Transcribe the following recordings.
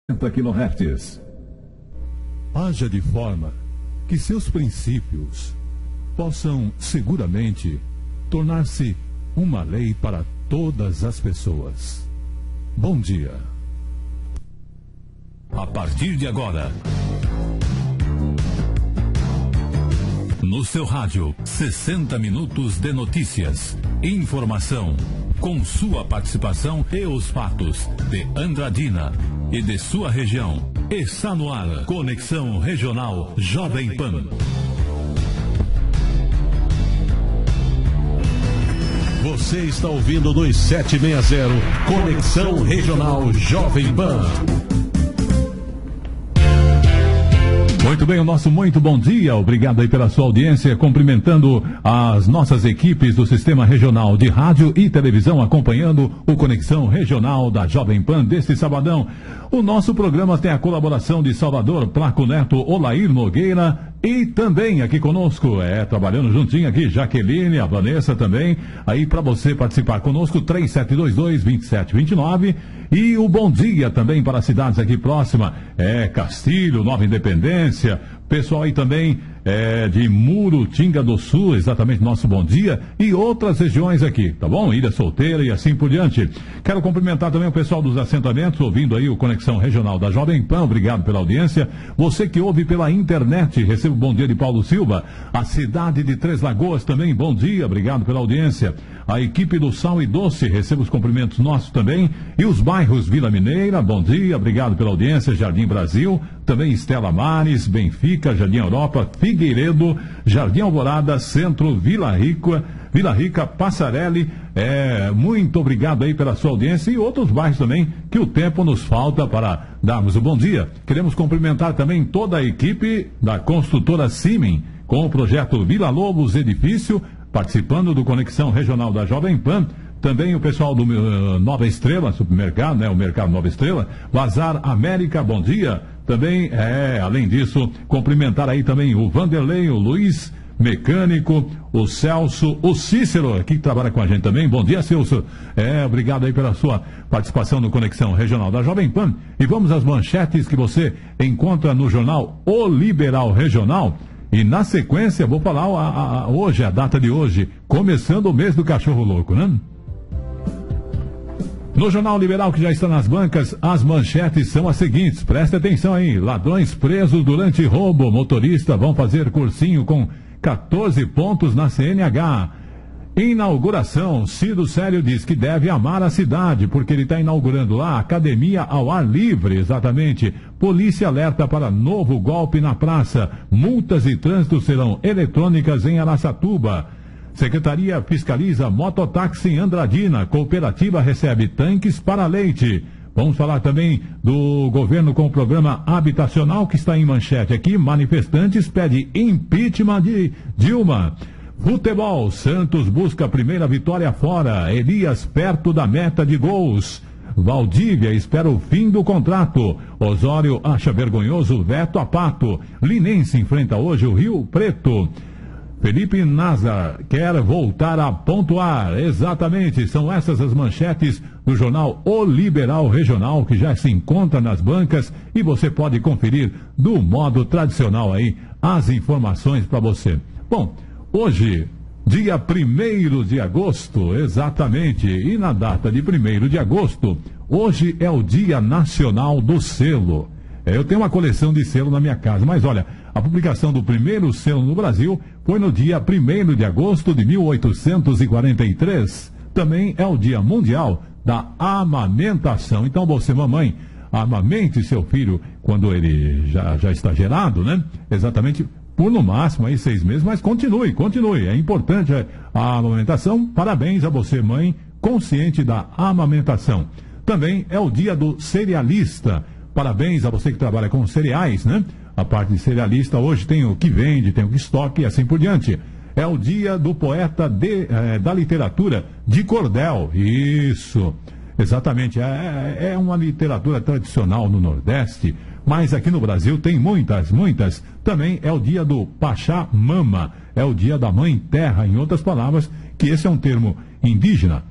kHz. Haja de forma que seus princípios possam seguramente tornar-se uma lei para todas as pessoas. Bom dia. A partir de agora, no seu rádio, 60 minutos de notícias, informação, com sua participação e os fatos de Andradina e de sua região. Está no ar, Conexão Regional Jovem Pan. Você está ouvindo nos 760, Conexão Regional Jovem Pan. Muito bem, o nosso muito bom dia, obrigado aí pela sua audiência, cumprimentando as nossas equipes do Sistema Regional de Rádio e Televisão, acompanhando o Conexão Regional da Jovem Pan deste sabadão. O nosso programa tem a colaboração de Salvador, Placo Neto, Olair Nogueira e também aqui conosco, trabalhando juntinho aqui, Jaqueline, a Vanessa também, aí para você participar conosco, 3722-2729 e o bom dia também para as cidades aqui próximas, Castilho, Nova Independência, pessoal aí também de Murutinga do Sul, exatamente nosso bom dia, e outras regiões aqui, tá bom? Ilha Solteira e assim por diante. Quero cumprimentar também o pessoal dos assentamentos, ouvindo aí o Conexão Regional da Jovem Pan, obrigado pela audiência. Você que ouve pela internet, recebo o bom dia de Paulo Silva. A cidade de Três Lagoas também, bom dia, obrigado pela audiência. A equipe do Sal e Doce, recebo os cumprimentos nossos também. E os bairros Vila Mineira, bom dia, obrigado pela audiência. Jardim Brasil, também Estela Mares, Benfica, Jardim Europa, Figueiredo, Jardim Alvorada, Centro, Vila Rica, Passarelli, muito obrigado aí pela sua audiência e outros bairros também, que o tempo nos falta para darmos o bom dia. Queremos cumprimentar também toda a equipe da construtora Simen, com o projeto Vila Lobos Edifício, participando do Conexão Regional da Jovem Pan. Também o pessoal do Nova Estrela, supermercado, o Mercado Nova Estrela, Bazar América, bom dia. Também, além disso, cumprimentar aí também o Vanderlei, o Luiz, mecânico, o Celso, o Cícero, aqui que trabalha com a gente também. Bom dia, Celso. Obrigado aí pela sua participação no Conexão Regional da Jovem Pan. E vamos às manchetes que você encontra no jornal O Liberal Regional. E na sequência, vou falar hoje, a data de hoje, começando o mês do cachorro louco, né? No Jornal Liberal, que já está nas bancas, as manchetes são as seguintes. Preste atenção aí. Ladrões presos durante roubo. Motorista vão fazer cursinho com 14 pontos na CNH. Inauguração. Cido Sério diz que deve amar a cidade, porque ele está inaugurando lá a academia ao ar livre, exatamente. Polícia alerta para novo golpe na praça. Multas e trânsito serão eletrônicas em Araçatuba. Secretaria fiscaliza mototáxi em Andradina. Cooperativa recebe tanques para leite. Vamos falar também do governo com o programa habitacional que está em manchete aqui. Manifestantes pedem impeachment de Dilma. Futebol. Santos busca a primeira vitória fora. Elias perto da meta de gols. Valdívia espera o fim do contrato. Osório acha vergonhoso veto a Pato. Linense enfrenta hoje o Rio Preto. Felipe Nazar quer voltar a pontuar. Exatamente, são essas as manchetes do jornal O Liberal Regional, que já se encontra nas bancas e você pode conferir do modo tradicional aí as informações para você. Bom, hoje, dia 1º de agosto, exatamente, e na data de 1º de agosto, hoje é o Dia Nacional do Selo. Eu tenho uma coleção de selo na minha casa, mas olha, a publicação do primeiro selo no Brasil foi no dia 1º de agosto de 1843. Também é o Dia Mundial da Amamentação. Então você, mamãe, amamente seu filho quando ele já está gerado, né? Exatamente, por no máximo aí 6 meses, mas continue. É importante a amamentação. Parabéns a você, mãe, consciente da amamentação. Também é o Dia do Cerealista. Parabéns a você que trabalha com cereais, né? A parte de cerealista hoje tem o que vende, tem o que estoque e assim por diante. É o dia do poeta da literatura de cordel. Isso, exatamente. É uma literatura tradicional no Nordeste, mas aqui no Brasil tem muitas. Também é o dia do Pachamama, é o dia da Mãe Terra, em outras palavras, que esse é um termo indígena.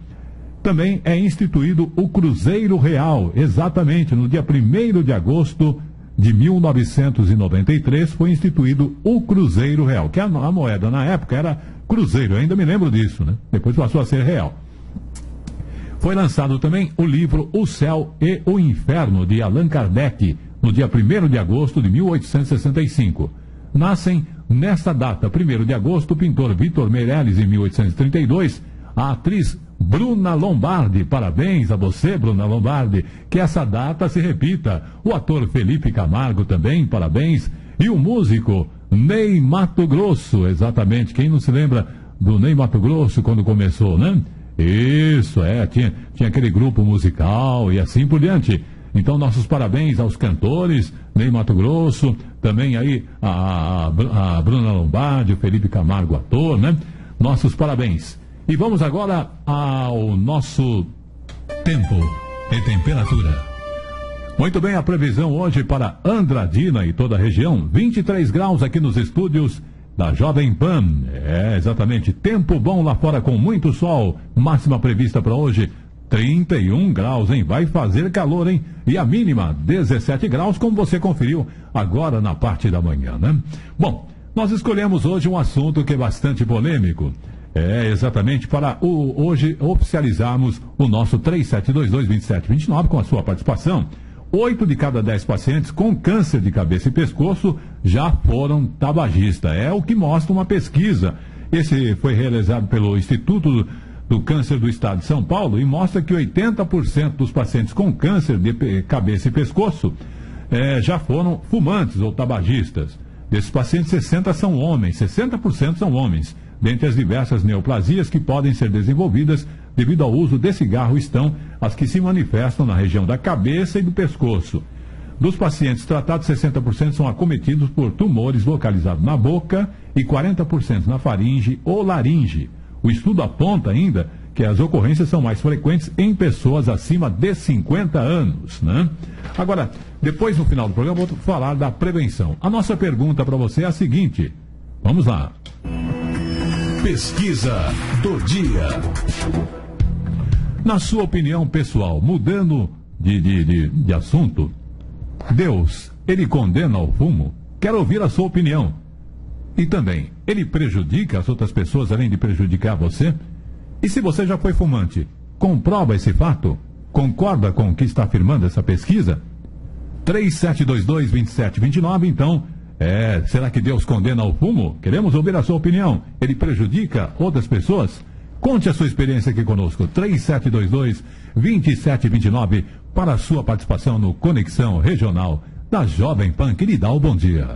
Também é instituído o Cruzeiro Real, exatamente no dia 1º de agosto de 1993 foi instituído o Cruzeiro Real, que a moeda na época era Cruzeiro, eu ainda me lembro disso, né? Depois passou a ser real. Foi lançado também o livro O Céu e o Inferno, de Allan Kardec, no dia 1º de agosto de 1865. Nascem nesta data, 1º de agosto, o pintor Vitor Meirelles, em 1832, a atriz Bruna Lombardi. Parabéns a você, Bruna Lombardi, que essa data se repita. O ator Felipe Camargo também, parabéns. E o músico Ney Matogrosso, exatamente. Quem não se lembra do Ney Matogrosso quando começou, né? Isso, tinha aquele grupo musical e assim por diante. Então, nossos parabéns aos cantores, Ney Matogrosso, também aí a Bruna Lombardi, o Felipe Camargo, ator, né? Nossos parabéns. E vamos agora ao nosso tempo e temperatura. Muito bem, a previsão hoje para Andradina e toda a região, 23 graus aqui nos estúdios da Jovem Pan. Exatamente, tempo bom lá fora com muito sol, máxima prevista para hoje, 31 graus, hein? Vai fazer calor, hein? E a mínima, 17 graus, como você conferiu agora na parte da manhã, né? Bom, nós escolhemos hoje um assunto que é bastante polêmico. Exatamente, para hoje oficializarmos o nosso 3722-2729 com a sua participação. 8 de cada 10 pacientes com câncer de cabeça e pescoço já foram tabagistas. É o que mostra uma pesquisa. Esse foi realizado pelo Instituto do Câncer do Estado de São Paulo e mostra que 80% dos pacientes com câncer de cabeça e pescoço já foram fumantes ou tabagistas. Desses pacientes, 60% são homens. Dentre as diversas neoplasias que podem ser desenvolvidas devido ao uso de cigarro estão as que se manifestam na região da cabeça e do pescoço. Dos pacientes tratados, 60% são acometidos por tumores localizados na boca e 40% na faringe ou laringe. O estudo aponta ainda que as ocorrências são mais frequentes em pessoas acima de 50 anos, né? Agora, depois no final do programa, eu vou falar da prevenção. A nossa pergunta para você é a seguinte. Vamos lá. Pesquisa do dia. Na sua opinião pessoal, mudando de assunto, Deus, ele condena o fumo? Quero ouvir a sua opinião. E também, ele prejudica as outras pessoas além de prejudicar você? E se você já foi fumante, comprova esse fato? Concorda com o que está afirmando essa pesquisa? 3722-2729, então... será que Deus condena o fumo? Queremos ouvir a sua opinião. Ele prejudica outras pessoas? Conte a sua experiência aqui conosco. 3722-2729 para a sua participação no Conexão Regional da Jovem Pan, que lhe dá o bom dia.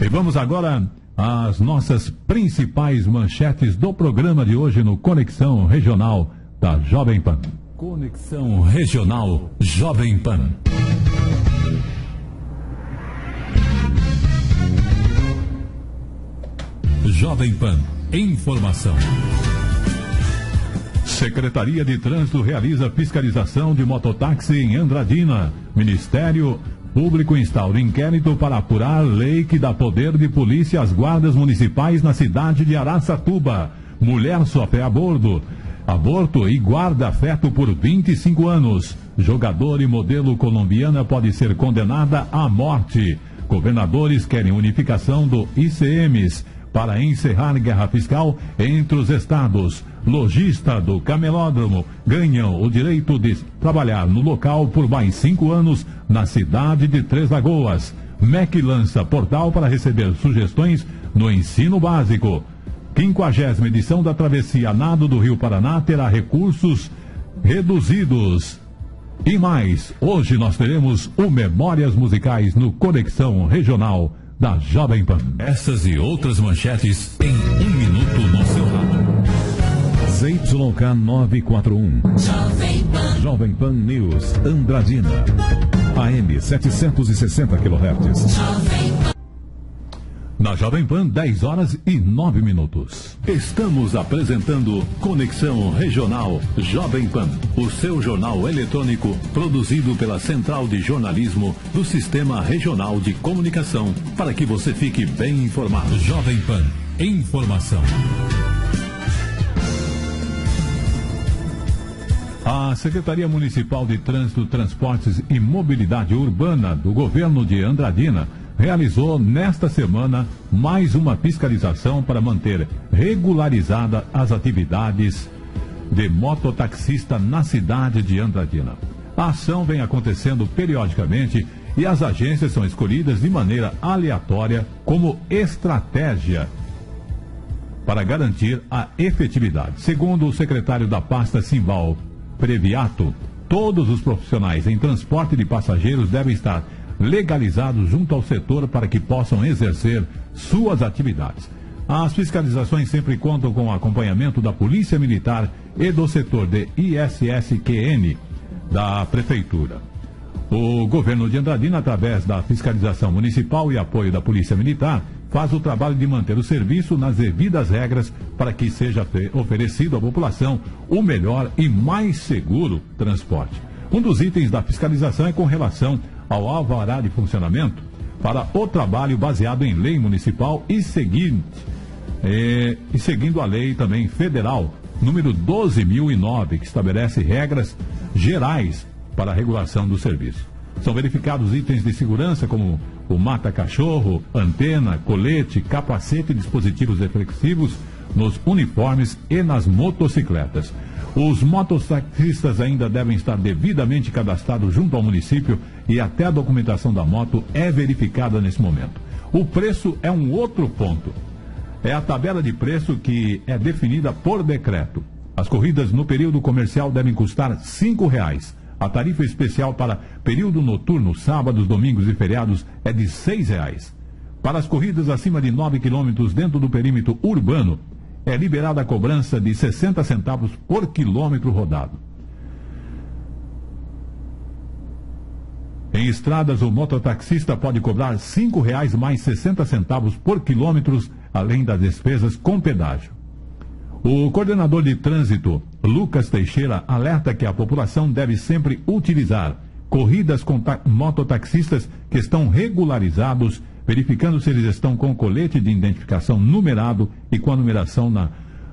E vamos agora às nossas principais manchetes do programa de hoje no Conexão Regional da Jovem Pan. Conexão Regional Jovem Pan. Jovem Pan. Informação. Secretaria de Trânsito realiza fiscalização de mototáxi em Andradina. Ministério Público instaura inquérito para apurar lei que dá poder de polícia às guardas municipais na cidade de Araçatuba. Mulher sofre aborto e guarda feto por 25 anos. Jogador e modelo colombiana pode ser condenada à morte. Governadores querem unificação do ICMS para encerrar guerra fiscal entre os estados. Lojista do camelódromo ganham o direito de trabalhar no local por mais 5 anos na cidade de Três Lagoas. MEC lança portal para receber sugestões no ensino básico. 50ª edição da Travessia Nado do Rio Paraná terá recursos reduzidos. E mais, hoje nós teremos o Memórias Musicais no Conexão Regional da Jovem Pan. Essas e outras manchetes em 1 minuto no seu rádio. ZYK 941. Jovem Pan News, Andradina. AM 760 kHz. Na Jovem Pan, 10 horas e 9 minutos. Estamos apresentando Conexão Regional Jovem Pan, o seu jornal eletrônico produzido pela Central de Jornalismo do Sistema Regional de Comunicação, para que você fique bem informado. Jovem Pan, informação. A Secretaria Municipal de Trânsito, Transportes e Mobilidade Urbana do governo de Andradina realizou nesta semana mais uma fiscalização para manter regularizada as atividades de mototaxista na cidade de Andradina. A ação vem acontecendo periodicamente e as agências são escolhidas de maneira aleatória como estratégia para garantir a efetividade. Segundo o secretário da pasta, Simbal Previato, todos os profissionais em transporte de passageiros devem estar legalizados junto ao setor para que possam exercer suas atividades. As fiscalizações sempre contam com o acompanhamento da Polícia Militar e do setor de ISSQN da Prefeitura. O governo de Andradina, através da fiscalização municipal e apoio da Polícia Militar, faz o trabalho de manter o serviço nas devidas regras para que seja oferecido à população o melhor e mais seguro transporte. Um dos itens da fiscalização é com relação ao alvará de funcionamento para o trabalho baseado em lei municipal e seguindo a lei também federal número 12.009, que estabelece regras gerais para a regulação do serviço. São verificados itens de segurança como o mata-cachorro, antena, colete, capacete e dispositivos reflexivos nos uniformes e nas motocicletas. Os mototaxistas ainda devem estar devidamente cadastrados junto ao município e até a documentação da moto é verificada nesse momento. O preço é um outro ponto. É a tabela de preço que é definida por decreto. As corridas no período comercial devem custar R$ 5,00. A tarifa especial para período noturno, sábados, domingos e feriados é de R$ 6,00. Para as corridas acima de 9 quilômetros dentro do perímetro urbano, é liberada a cobrança de 60 centavos por quilômetro rodado. Em estradas, o mototaxista pode cobrar R$ 5,00 mais 60 centavos por quilômetro, além das despesas com pedágio. O coordenador de trânsito, Lucas Teixeira, alerta que a população deve sempre utilizar corridas com mototaxistas que estão regularizados, verificando se eles estão com colete de identificação numerado e com a numeração na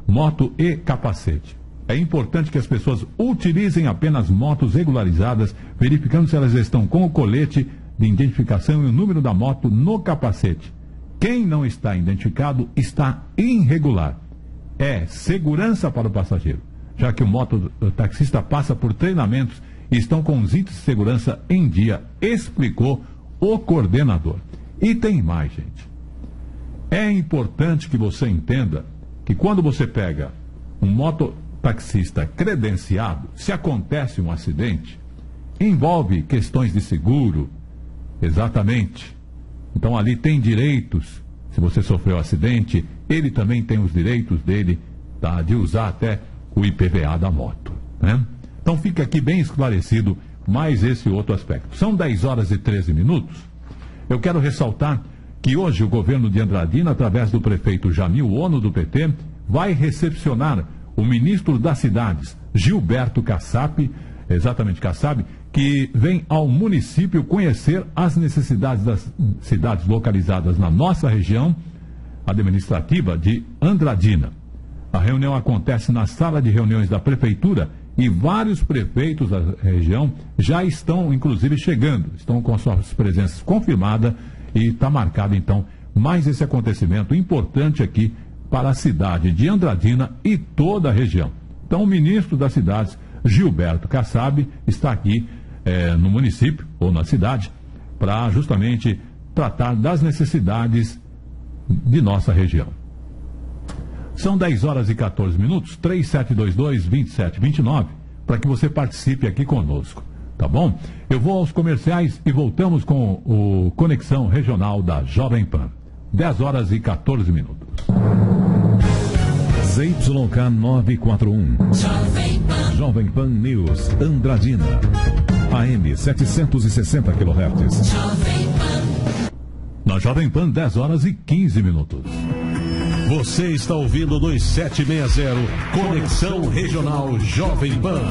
moto e capacete. É importante que as pessoas utilizem apenas motos regularizadas, verificando se elas estão com o colete de identificação e o número da moto no capacete. Quem não está identificado está irregular. É segurança para o passageiro, já que o mototaxista passa por treinamentos e estão com os itens de segurança em dia, explicou o coordenador. E tem mais, gente. É importante que você entenda que quando você pega um mototaxista credenciado, se acontece um acidente, envolve questões de seguro, exatamente. Então ali tem direitos. Se você sofreu um acidente, ele também tem os direitos dele, tá, de usar até o IPVA da moto, né? Então fica aqui bem esclarecido mais esse outro aspecto. São 10 horas e 13 minutos. Eu quero ressaltar que hoje o governo de Andradina, através do prefeito Jamil Ono do PT, vai recepcionar o ministro das cidades, Gilberto Kassab, que vem ao município conhecer as necessidades das cidades localizadas na nossa região administrativa de Andradina. A reunião acontece na sala de reuniões da prefeitura e vários prefeitos da região já estão, inclusive, chegando, estão com suas presenças confirmadas e está marcado, então, mais esse acontecimento importante aqui para a cidade de Andradina e toda a região. Então, o ministro das cidades, Gilberto Kassab, está aqui no município ou na cidade para justamente tratar das necessidades de nossa região. São 10 horas e 14 minutos, 3722-2729, para que você participe aqui conosco, tá bom? Eu vou aos comerciais e voltamos com o Conexão Regional da Jovem Pan. 10 horas e 14 minutos. ZYK 941. Jovem Pan News, Andradina. AM 760 kHz. Na na Jovem Pan, 10 horas e 15 minutos. Você está ouvindo 2760, Conexão Regional Jovem Pan.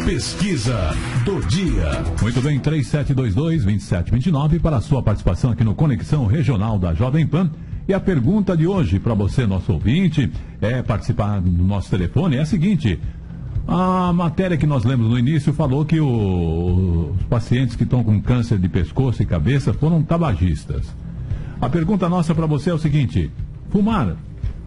Pesquisa do dia. Muito bem, 3722-2729 para a sua participação aqui no Conexão Regional da Jovem Pan. E a pergunta de hoje para você, nosso ouvinte, participar do nosso telefone, é a seguinte: a matéria que nós lemos no início falou que os pacientes que estão com câncer de pescoço e cabeça foram tabagistas. A pergunta nossa para você é o seguinte: fumar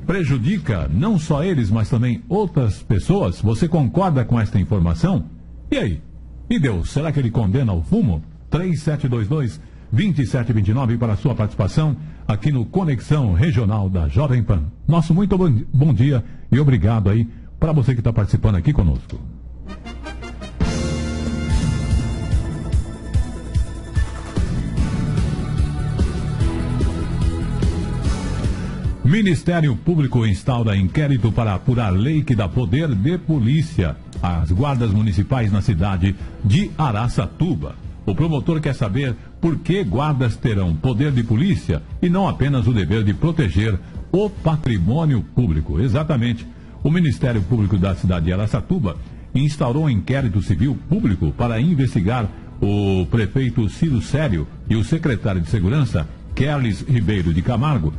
prejudica não só eles, mas também outras pessoas? Você concorda com esta informação? E aí? E Deus, será que ele condena o fumo? 3722-2729 para a sua participação aqui no Conexão Regional da Jovem Pan. Nosso muito bom dia e obrigado aí para você que está participando aqui conosco. Ministério Público instaura inquérito para apurar lei que dá poder de polícia às guardas municipais na cidade de Araçatuba. O promotor quer saber por que guardas terão poder de polícia e não apenas o dever de proteger o patrimônio público. Exatamente. O Ministério Público da cidade de Araçatuba instaurou um inquérito civil público para investigar o prefeito Ciro Sério e o secretário de Segurança, Kerlis Ribeiro de Camargo,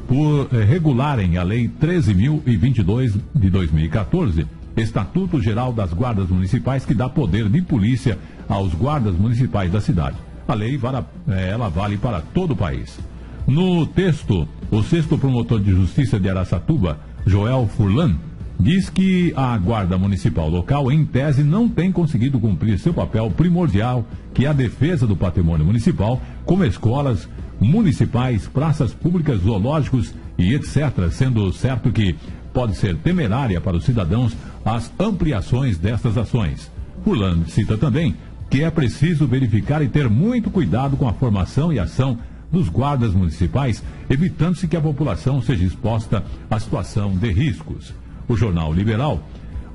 por regularem a Lei 13.022 de 2014, Estatuto Geral das Guardas Municipais, que dá poder de polícia aos guardas municipais da cidade. A lei ela vale para todo o país. No texto, o 6º promotor de justiça de Araçatuba, Joel Furlan, diz que a Guarda Municipal local, em tese, não tem conseguido cumprir seu papel primordial, que é a defesa do patrimônio municipal, como escolas municipais, praças públicas, zoológicos e etc., sendo certo que pode ser temerária para os cidadãos as ampliações destas ações. Furlan cita também que é preciso verificar e ter muito cuidado com a formação e ação dos guardas municipais, evitando-se que a população seja exposta à situação de riscos. O jornal Liberal,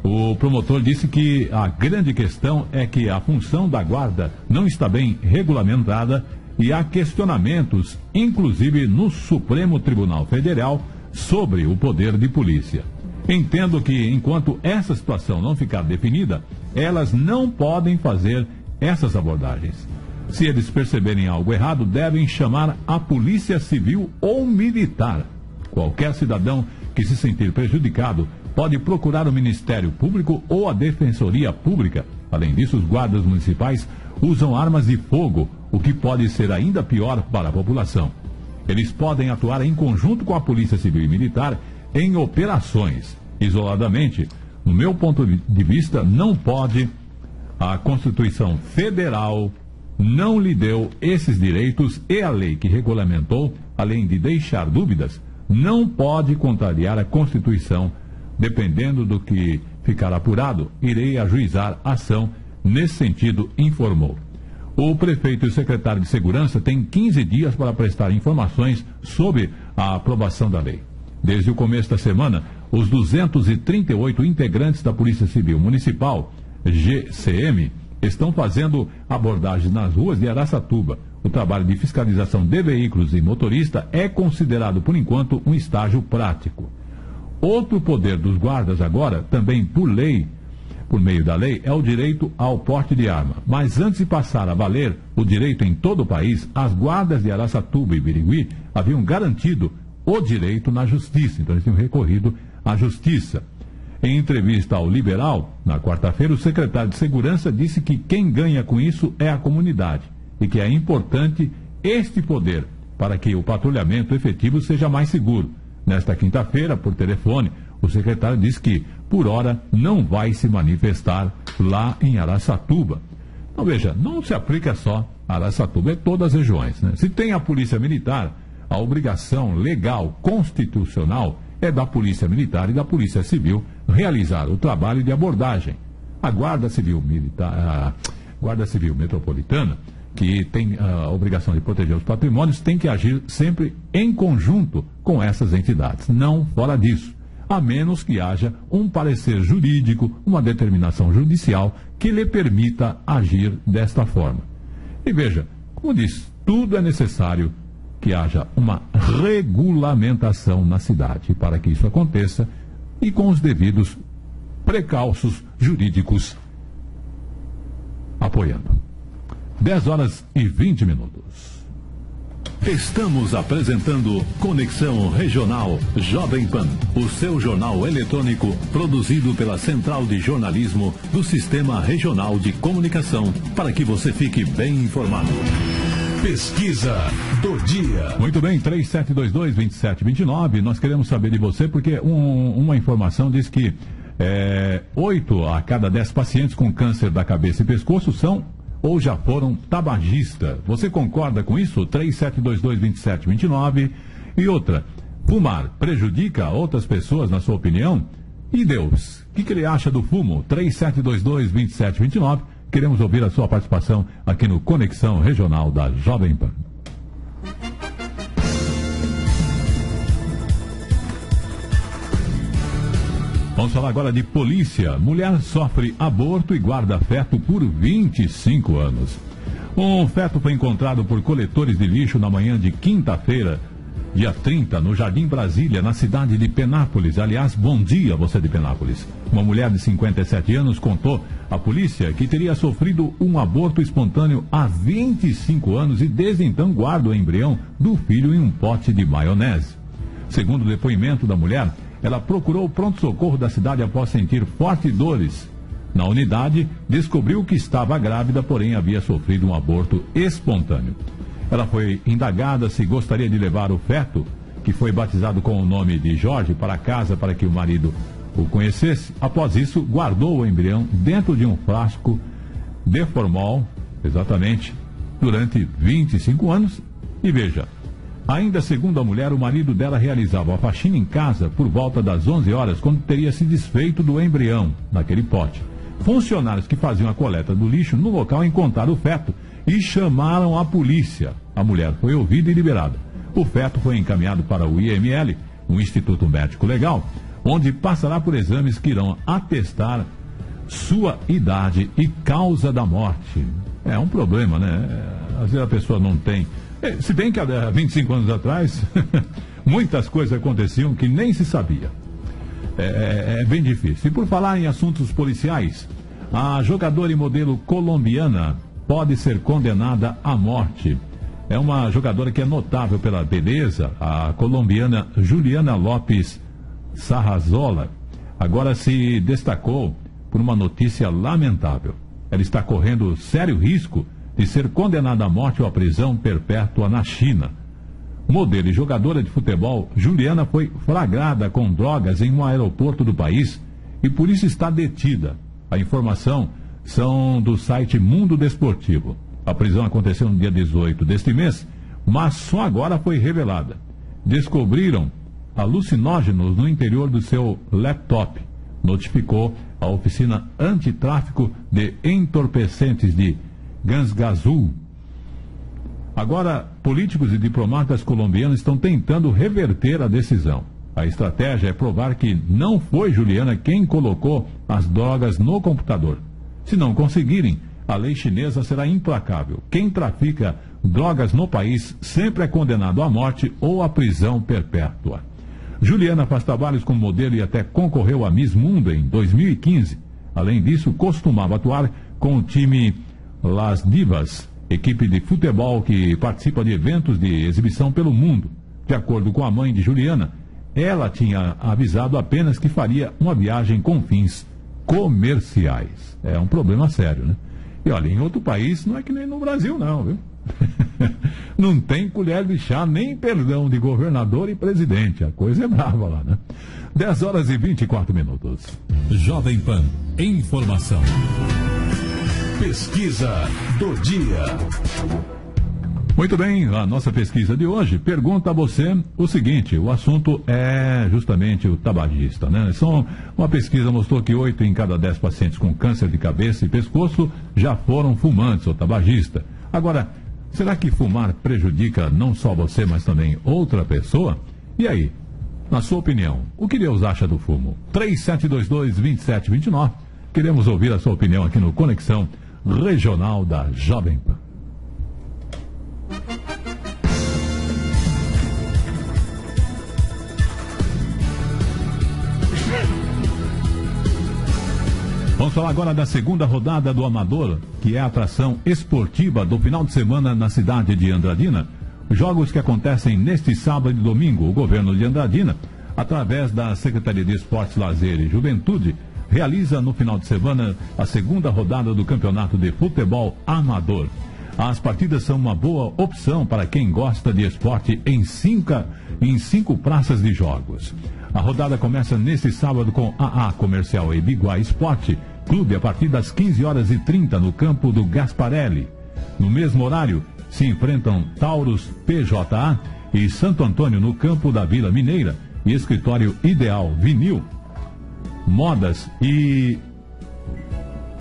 o promotor disse que a grande questão é que a função da guarda não está bem regulamentada e há questionamentos, inclusive no Supremo Tribunal Federal, sobre o poder de polícia. Entendo que, enquanto essa situação não ficar definida, elas não podem fazer essas abordagens. Se eles perceberem algo errado, devem chamar a Polícia Civil ou Militar. Qualquer cidadão que se sentir prejudicado pode procurar o Ministério Público ou a Defensoria Pública. Além disso, os guardas municipais usam armas de fogo, o que pode ser ainda pior para a população. Eles podem atuar em conjunto com a Polícia Civil e Militar em operações. Isoladamente, no meu ponto de vista, não pode. A Constituição Federal não lhe deu esses direitos e a lei que regulamentou, além de deixar dúvidas, não pode contrariar a Constituição. Dependendo do que ficar apurado, irei ajuizar ação nesse sentido, informou. O prefeito e o secretário de Segurança têm 15 dias para prestar informações sobre a aprovação da lei. Desde o começo da semana, os 238 integrantes da Polícia Civil Municipal, GCM, estão fazendo abordagens nas ruas de Araçatuba. O trabalho de fiscalização de veículos e motorista é considerado, por enquanto, um estágio prático. Outro poder dos guardas agora, também por meio da lei, é o direito ao porte de arma. Mas antes de passar a valer o direito em todo o país, as guardas de Araçatuba e Birigui haviam garantido o direito na justiça. Então eles tinham recorrido à justiça. Em entrevista ao Liberal, na quarta-feira, o secretário de Segurança disse que quem ganha com isso é a comunidade e que é importante este poder para que o patrulhamento efetivo seja mais seguro. Nesta quinta-feira, por telefone, o secretário disse que, por hora, não vai se manifestar lá em Araçatuba. Então, veja, não se aplica só a Araçatuba, é todas as regiões, né? Se tem a Polícia Militar, a obrigação legal, constitucional, é da Polícia Militar e da Polícia Civil realizar o trabalho de abordagem. A Guarda Civil Metropolitana, que tem a obrigação de proteger os patrimônios, tem que agir sempre em conjunto com essas entidades, não fora disso, a menos que haja um parecer jurídico, uma determinação judicial que lhe permita agir desta forma. E veja, como diz, tudo é necessário que haja uma regulamentação na cidade. E para que isso aconteça, e com os devidos precalços jurídicos apoiando. 10h20. Estamos apresentando Conexão Regional Jovem Pan, o seu jornal eletrônico produzido pela Central de Jornalismo do Sistema Regional de Comunicação, para que você fique bem informado. Pesquisa do dia. Muito bem, 3722-2729. Nós queremos saber de você porque uma informação diz que 8 a cada 10 pacientes com câncer da cabeça e pescoço são ou já foram tabagistas. Você concorda com isso? 3722-2729. E outra, fumar prejudica outras pessoas, na sua opinião? E Deus, o que ele acha do fumo? 3722-2729. Queremos ouvir a sua participação aqui no Conexão Regional da Jovem Pan. Vamos falar agora de polícia. Mulher sofre aborto e guarda feto por 25 anos. Um feto foi encontrado por coletores de lixo na manhã de quinta-feira, dia 30, no Jardim Brasília, na cidade de Penápolis. Aliás, bom dia, você de Penápolis. Uma mulher de 57 anos contou à polícia que teria sofrido um aborto espontâneo há 25 anos e desde então guarda o embrião do filho em um pote de maionese. Segundo o depoimento da mulher, ela procurou o pronto-socorro da cidade após sentir fortes dores. Na unidade, descobriu que estava grávida, porém havia sofrido um aborto espontâneo. Ela foi indagada se gostaria de levar o feto, que foi batizado com o nome de Jorge, para casa para que o marido o conhecesse. Após isso, guardou o embrião dentro de um frasco de formol, exatamente, durante 25 anos. E veja, ainda segundo a mulher, o marido dela realizava a faxina em casa por volta das 11 horas, quando teria se desfeito do embrião naquele pote. Funcionários que faziam a coleta do lixo no local encontraram o feto e chamaram a polícia. A mulher foi ouvida e liberada. O feto foi encaminhado para o IML, o Instituto Médico Legal, onde passará por exames que irão atestar sua idade e causa da morte. É um problema, né? Às vezes a pessoa não tem... Se bem que há 25 anos atrás, muitas coisas aconteciam que nem se sabia. É bem difícil. E por falar em assuntos policiais, a jogadora e modelo colombiana pode ser condenada à morte. É uma jogadora que é notável pela beleza, a colombiana Juliana Lopes Sarrazola. Agora se destacou por uma notícia lamentável. Ela está correndo sério risco de ser condenada à morte ou à prisão perpétua na China. Modelo e jogadora de futebol, Juliana foi flagrada com drogas em um aeroporto do país e por isso está detida. A informação são do site Mundo Desportivo. A prisão aconteceu no dia 18 deste mês, mas só agora foi revelada. Descobriram alucinógenos no interior do seu laptop, notificou a Oficina Antitráfico de Entorpecentes de Gansgazul. Agora, políticos e diplomatas colombianos estão tentando reverter a decisão. A estratégia é provar que não foi Juliana quem colocou as drogas no computador. Se não conseguirem, a lei chinesa será implacável. Quem trafica drogas no país sempre é condenado à morte ou à prisão perpétua. Juliana faz trabalhos como modelo e até concorreu a Miss Mundo em 2015. Além disso, costumava atuar com o time Las Divas, equipe de futebol que participa de eventos de exibição pelo mundo. De acordo com a mãe de Juliana, ela tinha avisado apenas que faria uma viagem com fins comerciais. É um problema sério, né? E olha, em outro país não é que nem no Brasil não, viu? Não tem colher de chá nem perdão de governador e presidente. A coisa é brava lá, né? 10h24. Jovem Pan. Informação. Pesquisa do dia. Muito bem, a nossa pesquisa de hoje pergunta a você o seguinte: o assunto é justamente o tabagista, né? Uma pesquisa mostrou que 8 em cada 10 pacientes com câncer de cabeça e pescoço já foram fumantes ou tabagistas. Agora, será que fumar prejudica não só você, mas também outra pessoa? E aí, na sua opinião, o que Deus acha do fumo? 3722-2729. Queremos ouvir a sua opinião aqui no Conexão Regional da Jovem Pan. Vamos falar agora da segunda rodada do Amador, que é a atração esportiva do final de semana na cidade de Andradina. Jogos que acontecem neste sábado e domingo. O governo de Andradina, através da Secretaria de Esportes, Lazer e Juventude, realiza no final de semana a segunda rodada do Campeonato de Futebol Amador. As partidas são uma boa opção para quem gosta de esporte em cinco praças de jogos. A rodada começa neste sábado com AA Comercial e Biguá Esporte Clube a partir das 15h30 no campo do Gasparelli. No mesmo horário, se enfrentam Taurus PJA e Santo Antônio no campo da Vila Mineira e Escritório Ideal Vinil, Modas e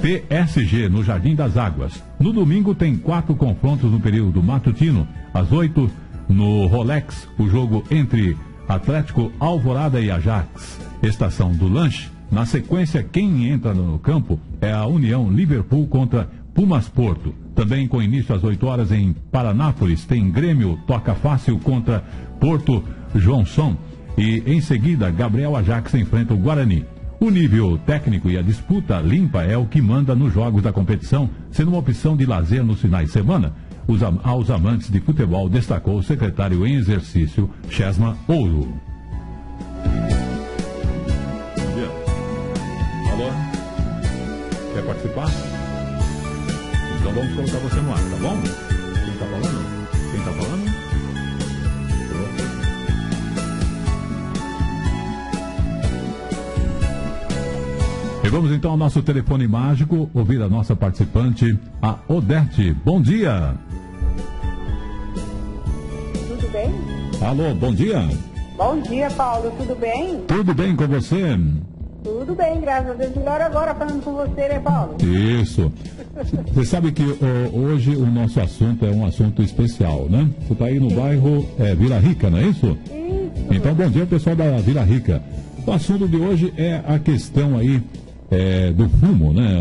PSG no Jardim das Águas. No domingo tem 4 confrontos no período matutino. Às 8 no Rolex, o jogo entre Atlético Alvorada e Ajax, Estação do Lanche. Na sequência, quem entra no campo é a União Liverpool contra Pumas Porto. Também com início às 8 horas em Paranápolis, tem Grêmio Toca Fácil contra Porto Johnson. E em seguida, Gabriel Ajax enfrenta o Guarani. O nível técnico e a disputa limpa é o que manda nos jogos da competição, sendo uma opção de lazer nos finais de semana. Aos amantes de futebol, destacou o secretário em exercício, Chesma Ouro. Bom dia. Alô? Quer participar? Então vamos colocar você no ar, tá bom? Quem tá falando? Quem tá falando? E vamos então ao nosso telefone mágico, ouvir a nossa participante, a Odete. Bom dia. Tudo bem? Alô, bom dia. Bom dia, Paulo. Tudo bem? Tudo bem com você? Tudo bem, graças a Deus. Melhor agora falando com você, né, Paulo? Isso. Você sabe que hoje o nosso assunto é um assunto especial, né? Você está aí no bairro Vila Rica, não é isso? Isso. Então, bom dia, pessoal da Vila Rica. O assunto de hoje é a questão aí do fumo, né?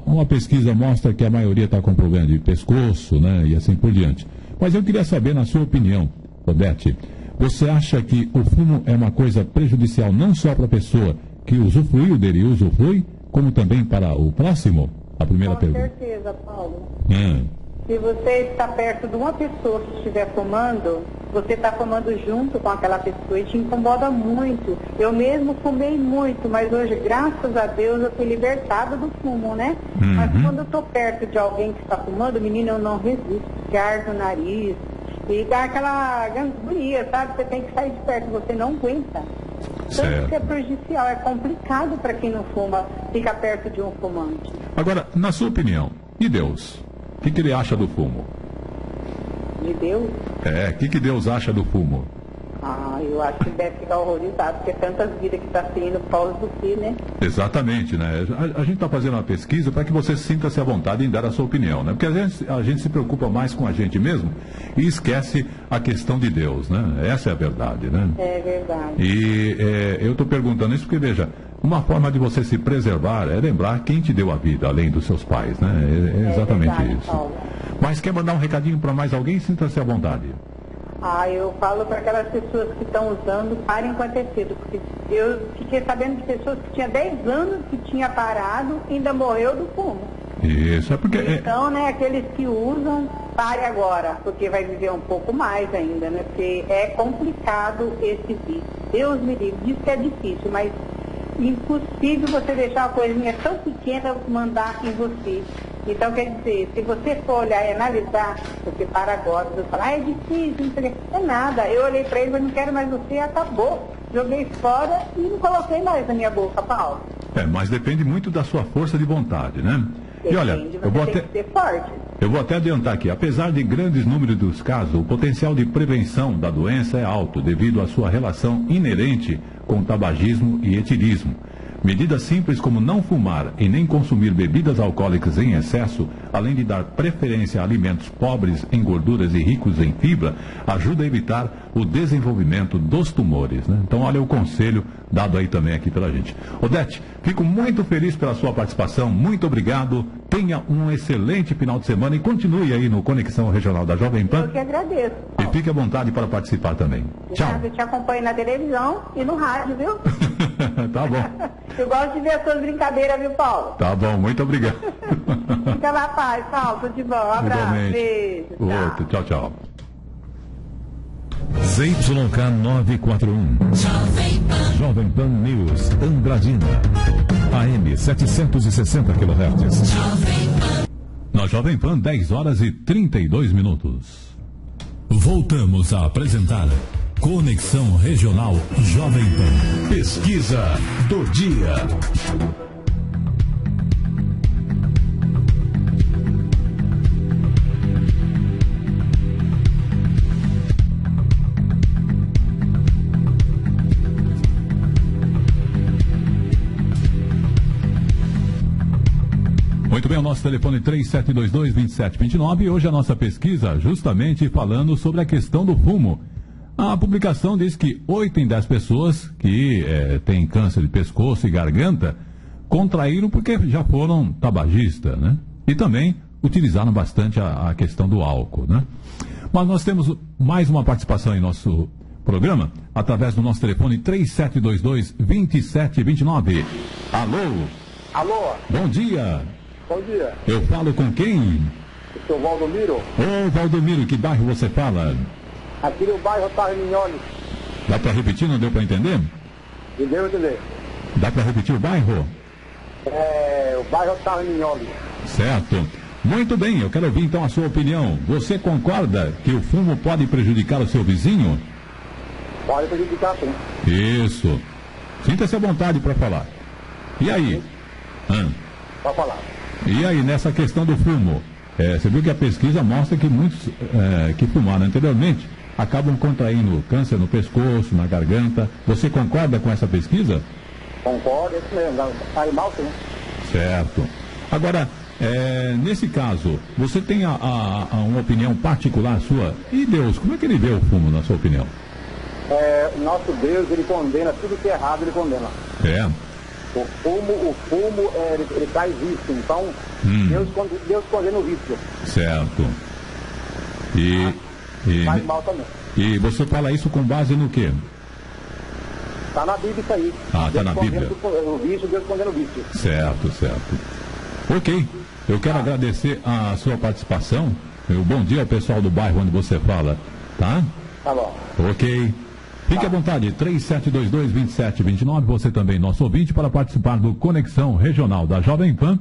Uma pesquisa mostra que a maioria está com problema de pescoço, né? E assim por diante. Mas eu queria saber, na sua opinião, Odete, você acha que o fumo é uma coisa prejudicial não só para a pessoa que usufruiu dele e usufrui, como também para o próximo? A primeira pergunta. Com certeza, Paulo. Se você está perto de uma pessoa que estiver fumando, você está fumando junto com aquela pessoa e te incomoda muito. Eu mesmo fumei muito, mas hoje, graças a Deus, eu fui libertada do fumo, né? Mas quando eu estou perto de alguém que está fumando, menina, eu não resisto, que arde o nariz e dá aquela ganguia, sabe? Você tem que sair de perto, você não aguenta. Tanto que é prejudicial, é complicado para quem não fuma ficar perto de um fumante. Agora, na sua opinião, e Deus? O que ele acha do fumo? De Deus? O que Deus acha do fumo? Eu acho que deve ficar horrorizado, porque tantas vidas que está sendo por causa do que, né? Exatamente, né? A gente está fazendo uma pesquisa para que você sinta-se à vontade em dar a sua opinião, né? Porque a gente se preocupa mais com a gente mesmo e esquece a questão de Deus, né? Essa é a verdade, né? É verdade. E eu estou perguntando isso porque, veja, uma forma de você se preservar é lembrar quem te deu a vida, além dos seus pais, né? É exatamente verdade, isso. Paulo. Mas quer mandar um recadinho para mais alguém? Sinta-se à vontade. Eu falo para aquelas pessoas que estão usando, parem enquanto é cedo, porque eu fiquei sabendo de pessoas que tinham 10 anos que tinha parado e ainda morreu do fumo. Isso, é porque... Então, né, aqueles que usam, pare agora, porque vai viver um pouco mais ainda, né? Porque é complicado esse vício. Deus me livre, diz que é difícil, mas impossível você deixar uma coisinha tão pequena mandar em você. Então, quer dizer, se você for olhar e analisar, você para agora, você fala, é difícil, não sei o que. É nada. Eu olhei para ele, eu não quero mais você, acabou. Joguei fora e não coloquei mais na minha boca, Paulo. Mas depende muito da sua força de vontade, né? Depende, e olha, tem que ser forte. Eu vou até adiantar aqui, apesar de grandes números dos casos, o potencial de prevenção da doença é alto, devido à sua relação inerente com o tabagismo e etilismo. Medidas simples como não fumar e nem consumir bebidas alcoólicas em excesso, além de dar preferência a alimentos pobres em gorduras e ricos em fibra, ajuda a evitar o desenvolvimento dos tumores, né? Então, olha o conselho dado aí também aqui pela gente. Odete, fico muito feliz pela sua participação, muito obrigado, tenha um excelente final de semana e continue aí no Conexão Regional da Jovem Pan. Eu que agradeço. E fique à vontade para participar também. Tchau. Eu te acompanho na televisão e no rádio, viu? Tá bom. Eu gosto de ver as suas brincadeiras, viu, Paulo? Tá bom, muito obrigado. Fica na paz, Paulo, tudo de bom. Um abraço, Igualmente. beijo. Outro, tchau, tchau. ZYK 941. Jovem Pan News, Andradina. AM 760 kHz. Na Jovem Pan, 10 horas e 32 minutos. Voltamos a apresentar Conexão Regional Jovem Pan. Pesquisa do dia. Muito bem, o nosso telefone 3722-2729 e hoje a nossa pesquisa justamente falando sobre a questão do fumo. A publicação diz que 8 em 10 pessoas que têm câncer de pescoço e garganta contraíram porque já foram tabagistas, né? E também utilizaram bastante a questão do álcool, né? Mas nós temos mais uma participação em nosso programa através do nosso telefone 3722-2729. Alô? Alô, Bom dia. bom dia. Eu falo com quem? Eu sou Valdomiro, Ô, Valdomiro, que bairro você fala? aqui no bairro Otávio Mignoli. Dá para repetir, não deu para entender? Entendeu? Entender? Dá para repetir o bairro? O bairro Otávio Mignoli. Certo. Muito bem, eu quero ouvir então a sua opinião. Você concorda que o fumo pode prejudicar o seu vizinho? Pode prejudicar, sim. Isso. Sinta-se à vontade para falar. E aí? Pode falar. E aí, nessa questão do fumo? Você viu que a pesquisa mostra que muitos que fumaram anteriormente acabam contraindo câncer no pescoço, na garganta. Você concorda com essa pesquisa? Concordo, é isso mesmo. Sai mal, sim. Certo. Agora, nesse caso, você tem uma opinião particular sua? E Deus, como é que ele vê o fumo, na sua opinião? Nosso Deus, ele condena tudo que é errado, ele condena. O fumo ele traz vício. Então, Deus condena o vício. Certo. Faz mal também. E você fala isso com base no quê? Está na Bíblia isso aí. Ah, está na Bíblia. O vício, Deus condena o vício. Certo, certo. Ok. Eu quero agradecer a sua participação. Bom dia ao pessoal do bairro onde você fala. Tá? Tá bom. Ok. Fique à vontade, 3722-2729, você também, nosso ouvinte, para participar do Conexão Regional da Jovem Pan,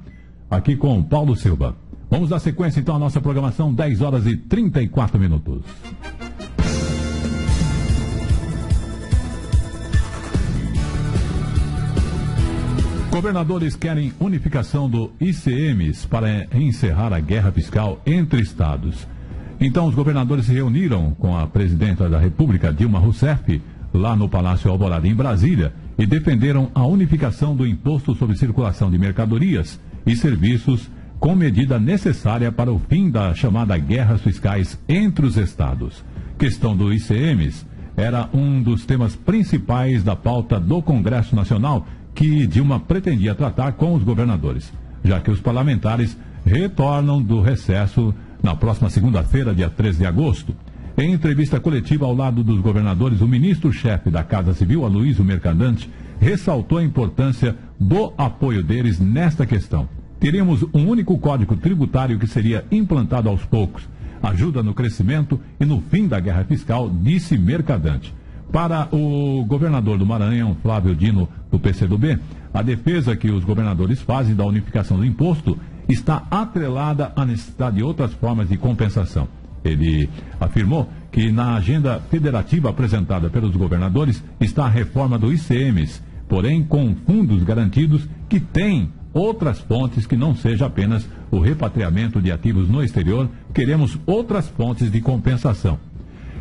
aqui com Paulo Silva. Vamos dar sequência, então, à nossa programação, 10 horas e 34 minutos. Governadores querem unificação do ICMS para encerrar a guerra fiscal entre estados. Então, os governadores se reuniram com a presidenta da República, Dilma Rousseff, lá no Palácio Alvorada, em Brasília, e defenderam a unificação do imposto sobre circulação de mercadorias e serviços com medida necessária para o fim da chamada guerras fiscais entre os estados. Questão do ICMS era um dos temas principais da pauta do Congresso Nacional que Dilma pretendia tratar com os governadores, já que os parlamentares retornam do recesso na próxima segunda-feira, dia 13 de agosto. Em entrevista coletiva ao lado dos governadores, o ministro-chefe da Casa Civil, Aloysio Mercadante, ressaltou a importância do apoio deles nesta questão. Teremos um único código tributário que seria implantado aos poucos. Ajuda no crescimento e no fim da guerra fiscal, disse Mercadante. Para o governador do Maranhão, Flávio Dino, do PCdoB, a defesa que os governadores fazem da unificação do imposto está atrelada à necessidade de outras formas de compensação. Ele afirmou que na agenda federativa apresentada pelos governadores está a reforma do ICMS, porém com fundos garantidos que têm outras fontes que não seja apenas o repatriamento de ativos no exterior, queremos outras fontes de compensação.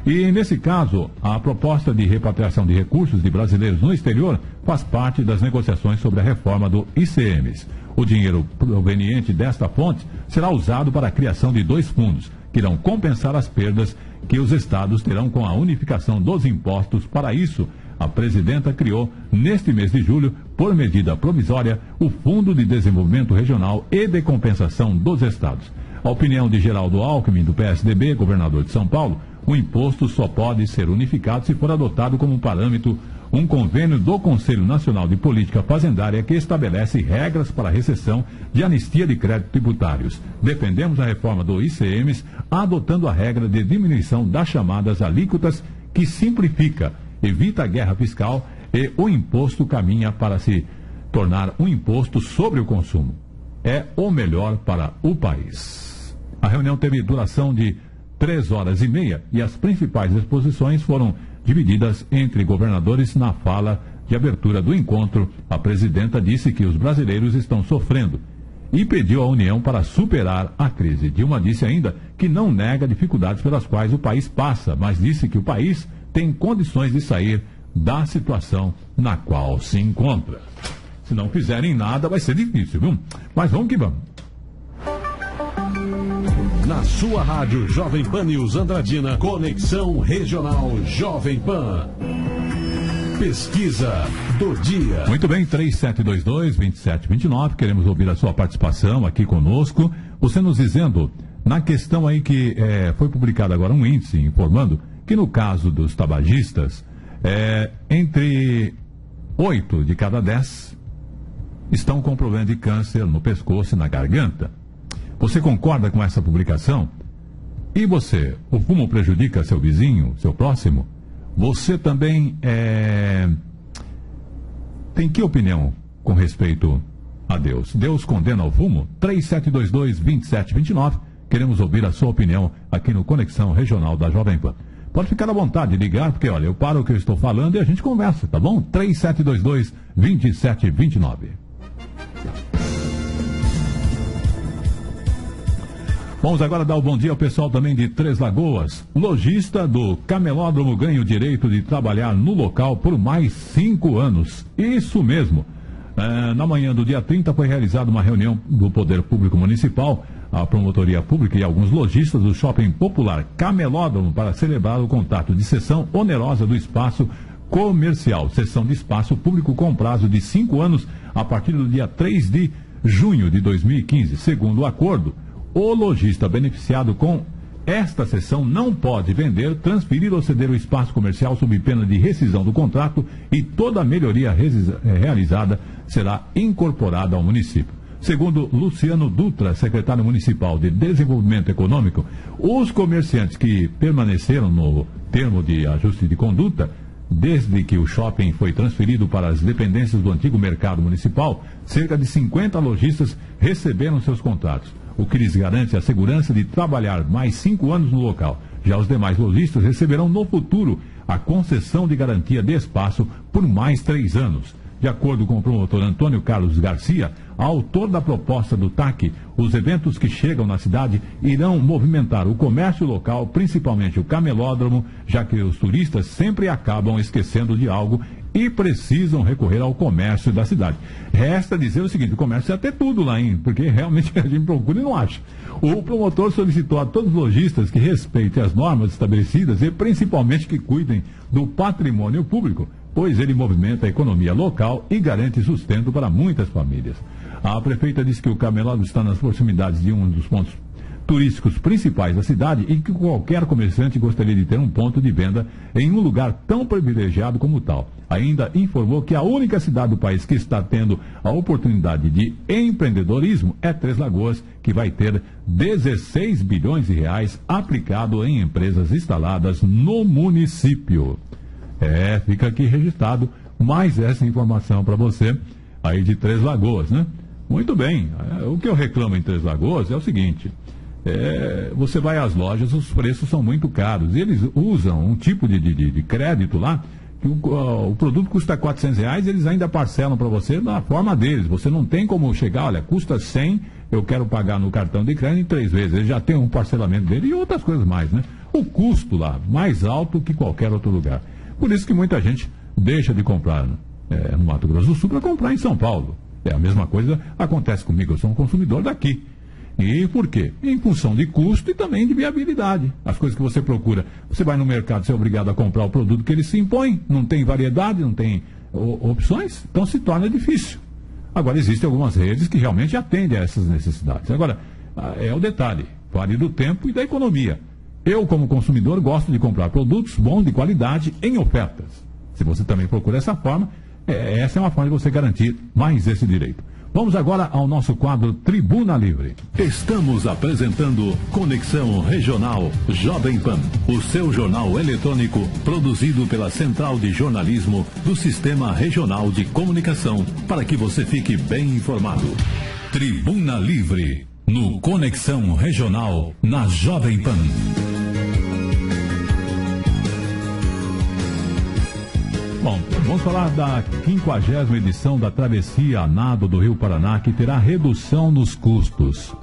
E, nesse caso, a proposta de repatriação de recursos de brasileiros no exterior faz parte das negociações sobre a reforma do ICMS. O dinheiro proveniente desta fonte será usado para a criação de 2 fundos, que irão compensar as perdas que os estados terão com a unificação dos impostos. Para isso, a presidenta criou, neste mês de julho, por medida provisória, o Fundo de Desenvolvimento Regional e de Compensação dos Estados. A opinião de Geraldo Alckmin, do PSDB, governador de São Paulo, o imposto só pode ser unificado se for adotado como parâmetro um convênio do Conselho Nacional de Política Fazendária que estabelece regras para a recessão de anistia de créditos tributários. Defendemos a reforma do ICMS, adotando a regra de diminuição das chamadas alíquotas, que simplifica, evita a guerra fiscal e o imposto caminha para se tornar um imposto sobre o consumo. É o melhor para o país. A reunião teve duração de 3h30 e as principais exposições foram divididas entre governadores. Na fala de abertura do encontro, a presidenta disse que os brasileiros estão sofrendo e pediu à União para superar a crise. Dilma disse ainda que não nega dificuldades pelas quais o país passa, mas disse que o país tem condições de sair da situação na qual se encontra. Se não fizerem nada, vai ser difícil, viu? Mas vamos que vamos. Na sua rádio Jovem Pan News Andradina, Conexão Regional Jovem Pan. Pesquisa do dia. Muito bem, 3722-2729. Queremos ouvir a sua participação aqui conosco. Você nos dizendo, na questão aí que foi publicado agora um índice informando que no caso dos tabagistas, entre 8 de cada 10 estão com problema de câncer no pescoço e na garganta. Você concorda com essa publicação? E você, o fumo prejudica seu vizinho, seu próximo? Você também tem que opinião com respeito a Deus? Deus condena o fumo? 3722-2729. Queremos ouvir a sua opinião aqui no Conexão Regional da Jovem Pan. Pode ficar à vontade de ligar, porque olha, eu paro o que eu estou falando e a gente conversa, tá bom? 3722-2729. Vamos agora dar o bom dia ao pessoal também de Três Lagoas. O lojista do camelódromo ganha o direito de trabalhar no local por mais 5 anos. Isso mesmo. Na manhã do dia 30 foi realizada uma reunião do Poder Público Municipal, a Promotoria Pública e alguns lojistas do Shopping Popular Camelódromo para celebrar o contrato de cessão onerosa do espaço comercial. Cessão de espaço público com prazo de 5 anos a partir do dia 3 de junho de 2015. Segundo o acordo, o lojista beneficiado com esta cessão não pode vender, transferir ou ceder o espaço comercial sob pena de rescisão do contrato e toda a melhoria realizada será incorporada ao município. Segundo Luciano Dutra, secretário municipal de Desenvolvimento Econômico, os comerciantes que permaneceram no termo de ajuste de conduta, desde que o shopping foi transferido para as dependências do antigo mercado municipal, cerca de 50 lojistas receberam seus contratos, o que lhes garante a segurança de trabalhar mais 5 anos no local. Já os demais lojistas receberão no futuro a concessão de garantia de espaço por mais 3 anos. De acordo com o promotor Antônio Carlos Garcia, autor da proposta do TAC, os eventos que chegam na cidade irão movimentar o comércio local, principalmente o camelódromo, já que os turistas sempre acabam esquecendo de algo e precisam recorrer ao comércio da cidade. Resta dizer o seguinte, o comércio é até tudo lá, hein? Porque realmente a gente procura e não acha. O promotor solicitou a todos os lojistas que respeitem as normas estabelecidas e principalmente que cuidem do patrimônio público, pois ele movimenta a economia local e garante sustento para muitas famílias. A prefeita disse que o camelódromo está nas proximidades de um dos pontos turísticos principais da cidade e que qualquer comerciante gostaria de ter um ponto de venda em um lugar tão privilegiado como tal. Ainda informou que a única cidade do país que está tendo a oportunidade de empreendedorismo é Três Lagoas, que vai ter 16 bilhões de reais aplicado em empresas instaladas no município. Fica aqui registrado mais essa informação para você aí de Três Lagoas, né? Muito bem. O que eu reclamo em Três Lagoas é o seguinte, você vai às lojas, os preços são muito caros. Eles usam um tipo de crédito lá, que o produto custa R$400, eles ainda parcelam para você da forma deles. Você não tem como chegar, olha, custa 100, eu quero pagar no cartão de crédito em 3 vezes. Ele já tem um parcelamento dele e outras coisas mais, né? O custo lá, mais alto que qualquer outro lugar. Por isso que muita gente deixa de comprar no Mato Grosso do Sul para comprar em São Paulo. A mesma coisa acontece comigo, eu sou um consumidor daqui. E por quê? Em função de custo e também de viabilidade. As coisas que você procura, você vai no mercado, você é obrigado a comprar o produto que ele se impõe, não tem variedade, não tem opções, então se torna difícil. Agora, existem algumas redes que realmente atendem a essas necessidades. Agora, é o detalhe, vale do tempo e da economia. Eu, como consumidor, gosto de comprar produtos bons, de qualidade, em ofertas. Se você também procura essa forma, essa é uma forma de você garantir mais esse direito. Vamos agora ao nosso quadro Tribuna Livre. Estamos apresentando Conexão Regional Jovem Pan, o seu jornal eletrônico produzido pela Central de Jornalismo do Sistema Regional de Comunicação, para que você fique bem informado. Tribuna Livre, no Conexão Regional, na Jovem Pan. Bom, vamos falar da 50ª edição da Travessia a Nado do Rio Paraná, que terá redução nos custos.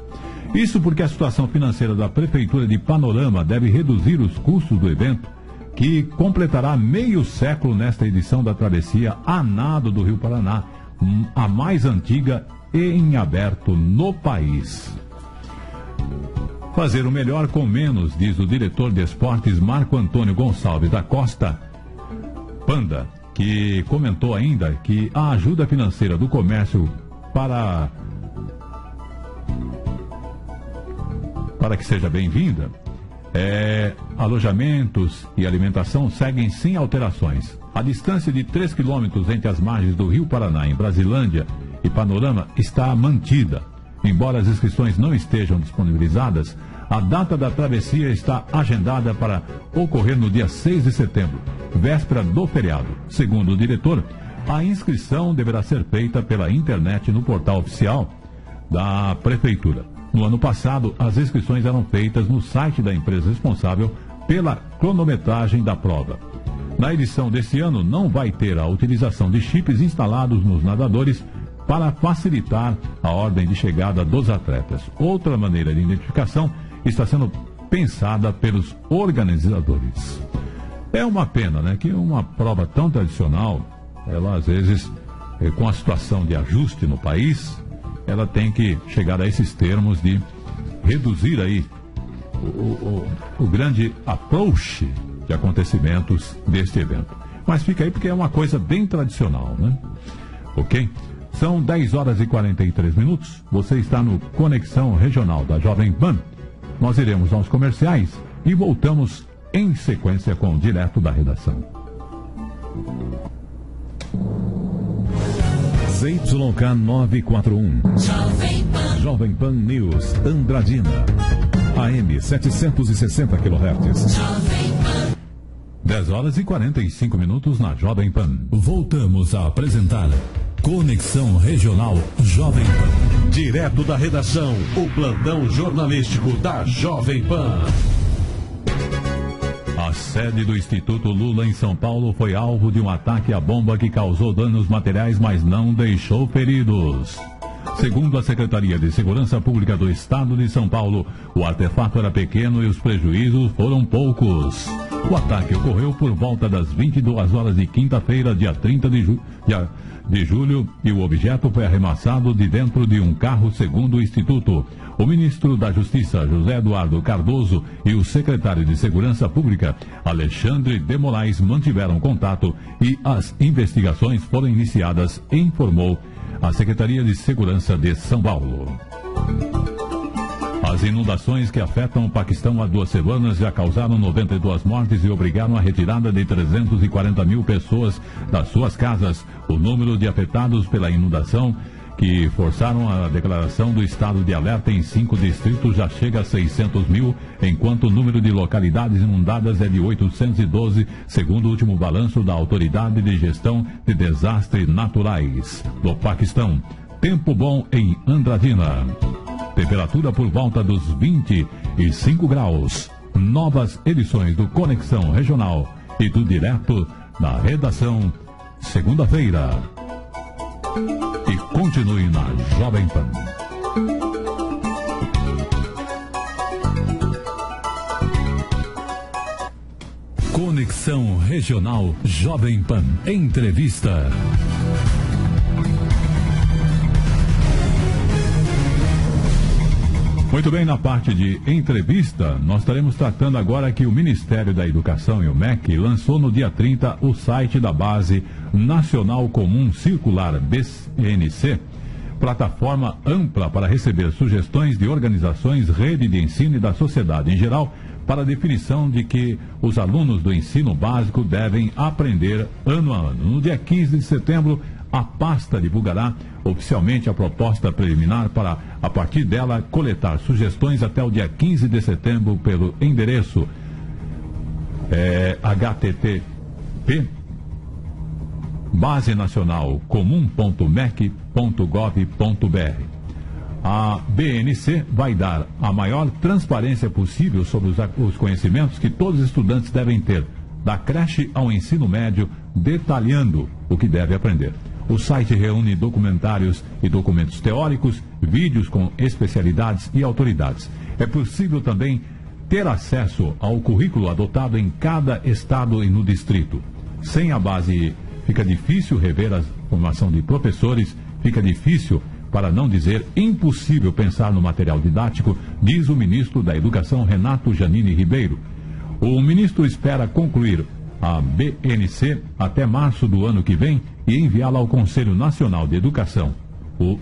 Isso porque a situação financeira da Prefeitura de Panorama deve reduzir os custos do evento, que completará meio século nesta edição da Travessia a Nado do Rio Paraná, a mais antiga e em aberto no país. Fazer o melhor com menos, diz o diretor de esportes Marco Antônio Gonçalves da Costa Panda, que comentou ainda que a ajuda financeira do comércio para que seja bem-vinda, alojamentos e alimentação seguem sem alterações. A distância de 3 quilômetros entre as margens do Rio Paraná, em Brasilândia e Panorama, está mantida. Embora as inscrições não estejam disponibilizadas, a data da travessia está agendada para ocorrer no dia 6 de setembro, véspera do feriado. Segundo o diretor, a inscrição deverá ser feita pela internet no portal oficial da Prefeitura. No ano passado, as inscrições eram feitas no site da empresa responsável pela cronometragem da prova. Na edição deste ano, não vai ter a utilização de chips instalados nos nadadores para facilitar a ordem de chegada dos atletas. Outra maneira de identificação está sendo pensada pelos organizadores. É uma pena, né, que uma prova tão tradicional, ela às vezes, com a situação de ajuste no país, ela tem que chegar a esses termos de reduzir aí o grande approach de acontecimentos deste evento. Mas fica aí porque é uma coisa bem tradicional, né? Ok? São 10 horas e 43 minutos. Você está no Conexão Regional da Jovem Pan. Nós iremos aos comerciais e voltamos em sequência com o Direto da Redação. ZYK 941. Jovem Pan News, Andradina. AM 760 kHz. 10 horas e 45 minutos na Jovem Pan. Voltamos a apresentar Conexão Regional Jovem Pan. Direto da redação, o plantão jornalístico da Jovem Pan. A sede do Instituto Lula em São Paulo foi alvo de um ataque à bomba que causou danos materiais, mas não deixou feridos. Segundo a Secretaria de Segurança Pública do Estado de São Paulo, o artefato era pequeno e os prejuízos foram poucos. O ataque ocorreu por volta das 22 horas de quinta-feira, dia 30 de julho, e o objeto foi arremessado de dentro de um carro, segundo o Instituto. O ministro da Justiça, José Eduardo Cardoso, e o secretário de Segurança Pública, Alexandre de Moraes, mantiveram contato e as investigações foram iniciadas, informou a Secretaria de Segurança de São Paulo. As inundações que afetam o Paquistão há 2 semanas já causaram 92 mortes e obrigaram a retirada de 340 mil pessoas das suas casas. O número de afetados pela inundação, que forçaram a declaração do estado de alerta em 5 distritos, já chega a 600 mil, enquanto o número de localidades inundadas é de 812, segundo o último balanço da Autoridade de Gestão de Desastres Naturais do Paquistão. Tempo bom em Andradina. Temperatura por volta dos 25 graus. Novas edições do Conexão Regional e do Direto da Redação, segunda-feira. E continue na Jovem Pan. Conexão Regional Jovem Pan. Entrevista. Muito bem, na parte de entrevista, nós estaremos tratando agora que o Ministério da Educação e o MEC lançou no dia 30 o site da Base Nacional Comum Circular, BNC, plataforma ampla para receber sugestões de organizações, rede de ensino e da sociedade em geral para a definição de que os alunos do ensino básico devem aprender ano a ano. No dia 15 de setembro, a pasta divulgará oficialmente a proposta preliminar para, a partir dela, coletar sugestões até o dia 15 de setembro pelo endereço http basenacionalcomum.mec.gov.br. A BNC vai dar a maior transparência possível sobre os conhecimentos que todos os estudantes devem ter, da creche ao ensino médio, detalhando o que deve aprender. O site reúne documentários e documentos teóricos, vídeos com especialidades e autoridades. É possível também ter acesso ao currículo adotado em cada estado e no distrito. Sem a base, fica difícil rever a formação de professores, fica difícil, para não dizer impossível, pensar no material didático, diz o ministro da Educação, Renato Janine Ribeiro. O ministro espera concluir a BNC até março do ano que vem e enviá-la ao Conselho Nacional de Educação, o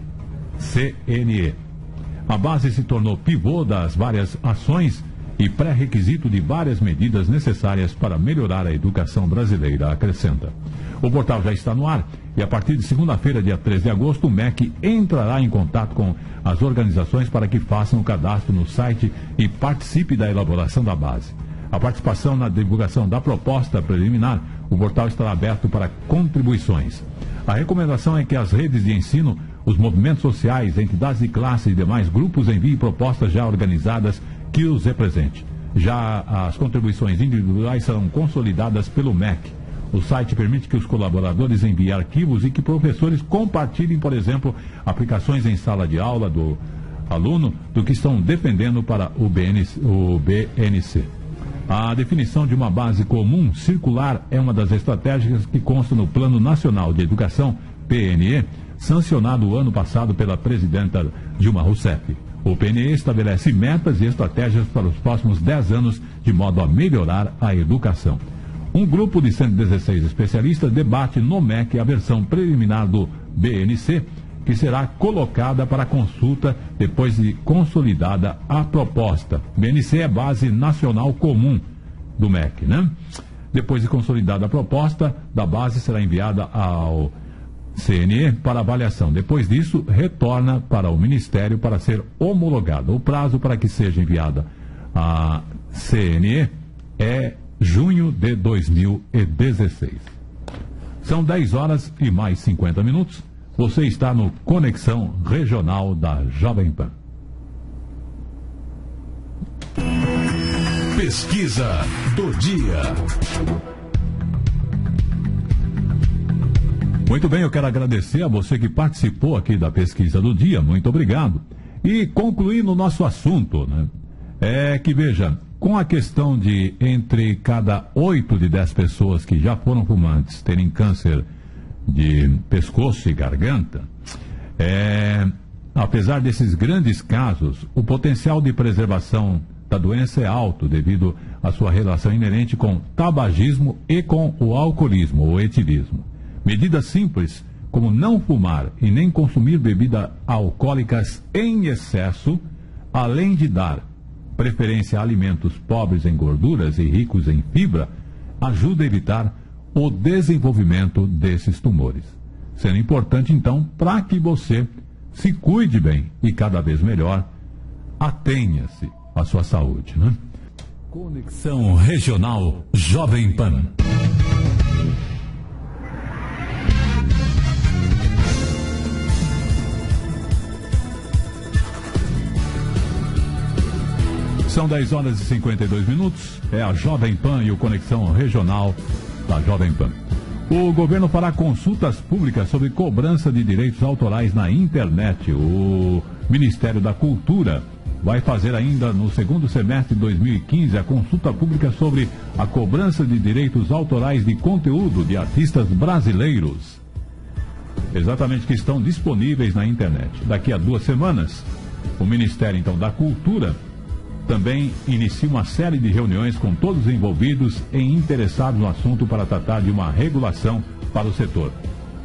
CNE. A base se tornou pivô das várias ações e pré-requisito de várias medidas necessárias para melhorar a educação brasileira, acrescenta. O portal já está no ar e a partir de segunda-feira, dia 13 de agosto, o MEC entrará em contato com as organizações para que façam o cadastro no site e participe da elaboração da base. A participação na divulgação da proposta preliminar, o portal estará aberto para contribuições. A recomendação é que as redes de ensino, os movimentos sociais, entidades de classe e demais grupos enviem propostas já organizadas que os represente. Já as contribuições individuais serão consolidadas pelo MEC. O site permite que os colaboradores enviem arquivos e que professores compartilhem, por exemplo, aplicações em sala de aula do aluno do que estão defendendo para o BNC. A definição de uma base comum circular é uma das estratégias que consta no Plano Nacional de Educação, PNE, sancionado o ano passado pela presidenta Dilma Rousseff. O PNE estabelece metas e estratégias para os próximos 10 anos, de modo a melhorar a educação. Um grupo de 116 especialistas debate no MEC a versão preliminar do BNC, que será colocada para consulta depois de consolidada a proposta. BNC é base nacional comum do MEC, né? Depois de consolidada a proposta da base, será enviada ao CNE para avaliação. Depois disso, retorna para o Ministério para ser homologada. O prazo para que seja enviada a CNE é junho de 2016. São 10 horas e mais 50 minutos. Você está no Conexão Regional da Jovem Pan. Pesquisa do dia. Muito bem, eu quero agradecer a você que participou aqui da pesquisa do dia. Muito obrigado. E concluindo o nosso assunto, né? É que, veja, com a questão de entre cada 8 de 10 pessoas que já foram fumantes terem câncer de pescoço e garganta, apesar desses grandes casos, o potencial de preservação da doença é alto devido à sua relação inerente com tabagismo e com o alcoolismo ou etilismo. Medidas simples, como não fumar e nem consumir bebidas alcoólicas em excesso, além de dar preferência a alimentos pobres em gorduras e ricos em fibra, ajuda a evitar o desenvolvimento desses tumores. Sendo importante, então, para que você se cuide bem e cada vez melhor, atenha-se à sua saúde, né? Conexão Regional Jovem Pan. São 10 horas e 52 minutos. É a Jovem Pan e o Conexão Regional da Jovem Pan. O governo fará consultas públicas sobre cobrança de direitos autorais na internet. O Ministério da Cultura vai fazer ainda no segundo semestre de 2015 a consulta pública sobre a cobrança de direitos autorais de conteúdo de artistas brasileiros. Exatamente, que estão disponíveis na internet. Daqui a 2 semanas, o Ministério, então, da Cultura também inicia uma série de reuniões com todos os envolvidos e interessados no assunto para tratar de uma regulação para o setor.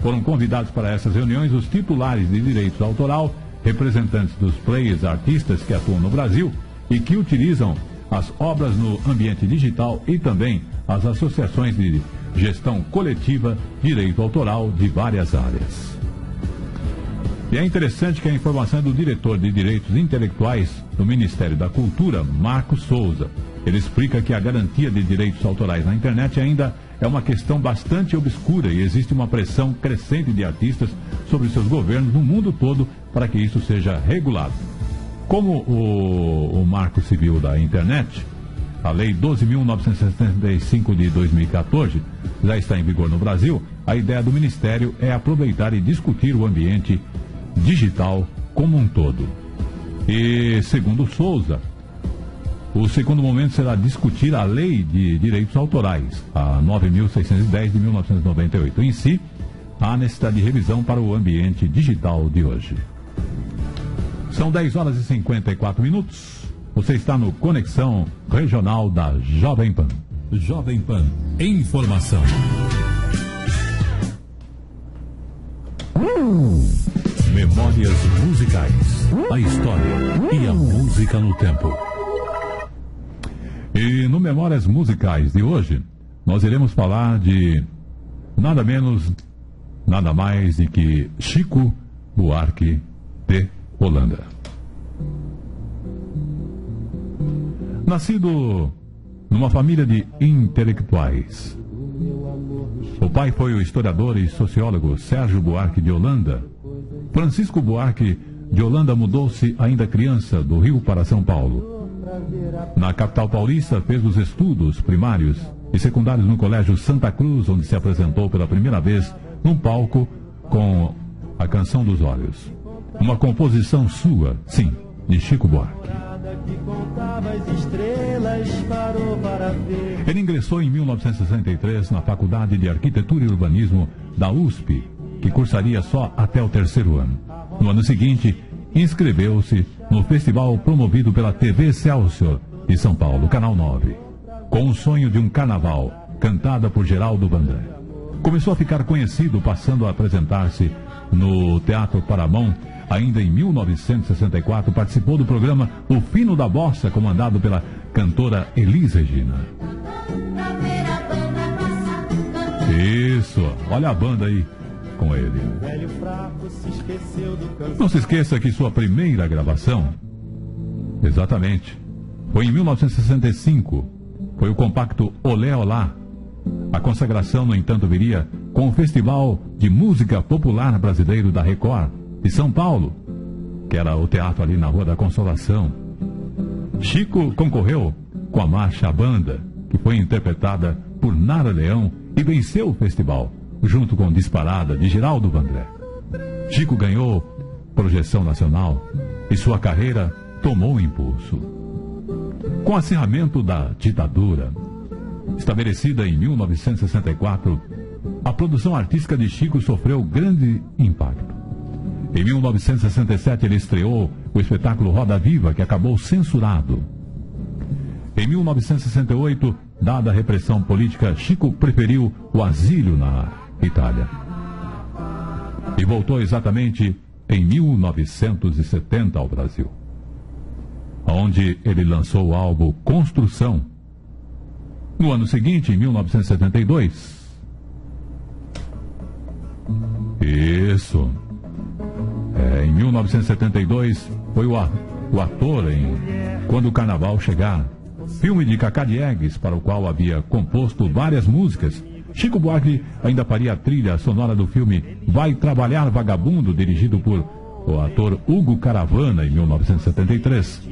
Foram convidados para essas reuniões os titulares de direitos autoral, representantes dos players artistas que atuam no Brasil e que utilizam as obras no ambiente digital e também as associações de gestão coletiva, direito autoral de várias áreas. E é interessante que a informação é do diretor de Direitos Intelectuais do Ministério da Cultura, Marcos Souza. Ele explica que a garantia de direitos autorais na internet ainda é uma questão bastante obscura e existe uma pressão crescente de artistas sobre seus governos no mundo todo para que isso seja regulado. Como o Marco Civil da Internet, a Lei 12.975 de 2014 já está em vigor no Brasil, a ideia do Ministério é aproveitar e discutir o ambiente digital como um todo. E, segundo Souza, o segundo momento será discutir a Lei de Direitos Autorais, a 9.610 de 1998. Em si, há necessidade de revisão para o ambiente digital de hoje. São 10 horas e 54 minutos. Você está no Conexão Regional da Jovem Pan. Jovem Pan. Informação. Memórias musicais. A história e a música no tempo. E no Memórias Musicais de hoje, nós iremos falar de nada menos, nada mais de que Chico Buarque de Holanda. Nascido numa família de intelectuais, o pai foi o historiador e sociólogo Sérgio Buarque de Holanda. Francisco Buarque de Holanda mudou-se ainda criança do Rio para São Paulo. Na capital paulista, fez os estudos primários e secundários no Colégio Santa Cruz, onde se apresentou pela primeira vez num palco com a Canção dos Olhos. Uma composição sua, sim, de Chico Buarque. Ele ingressou em 1963 na Faculdade de Arquitetura e Urbanismo da USP, que cursaria só até o terceiro ano. No ano seguinte, inscreveu-se no festival promovido pela TV Excelsior de São Paulo, Canal 9, com o sonho de um carnaval, cantada por Geraldo Vandré. Começou a ficar conhecido passando a apresentar-se no Teatro Paramount. Ainda em 1964, participou do programa O Fino da Bossa, comandado pela cantora Elis Regina. Isso, olha a banda aí com ele. Não se esqueça que sua primeira gravação, exatamente, foi em 1965. Foi o compacto Olé Olá. A consagração, no entanto, viria com o Festival de Música Popular Brasileiro da Record de São Paulo, que era o teatro ali na Rua da Consolação. Chico concorreu com a marcha A Banda, que foi interpretada por Nara Leão e venceu o festival, junto com Disparada, de Geraldo Vandré. Chico ganhou projeção nacional e sua carreira tomou impulso. Com o acirramento da ditadura, estabelecida em 1964, a produção artística de Chico sofreu grande impacto. Em 1967, ele estreou o espetáculo Roda Viva, que acabou censurado. Em 1968, dada a repressão política, Chico preferiu o asilo na Itália. E voltou exatamente em 1970 ao Brasil, onde ele lançou o álbum Construção. No ano seguinte, em 1972... Isso... em 1972, foi o ator em Quando o Carnaval Chegar, filme de Cacá Diegues, para o qual havia composto várias músicas. Chico Buarque ainda faria a trilha sonora do filme Vai Trabalhar Vagabundo, dirigido por o ator Hugo Caravana, em 1973.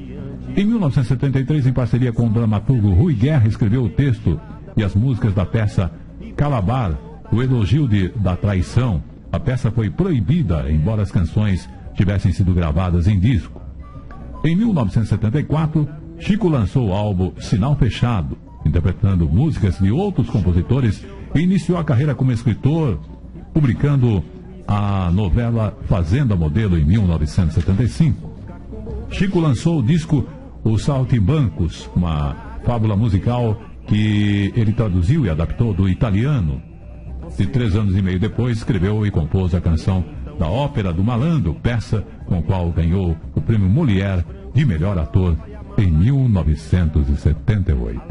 Em 1973, em parceria com o dramaturgo Rui Guerra, escreveu o texto e as músicas da peça Calabar, o elogio da traição. A peça foi proibida, embora as canções tivessem sido gravadas em disco. Em 1974, Chico lançou o álbum Sinal Fechado, interpretando músicas de outros compositores, e iniciou a carreira como escritor, publicando a novela Fazenda Modelo em 1975. Chico lançou o disco Os Saltimbancos, uma fábula musical que ele traduziu e adaptou do italiano. E 3 anos e meio depois, escreveu e compôs a canção da Ópera do Malandro, peça com a qual ganhou o prêmio Molière de melhor ator em 1978.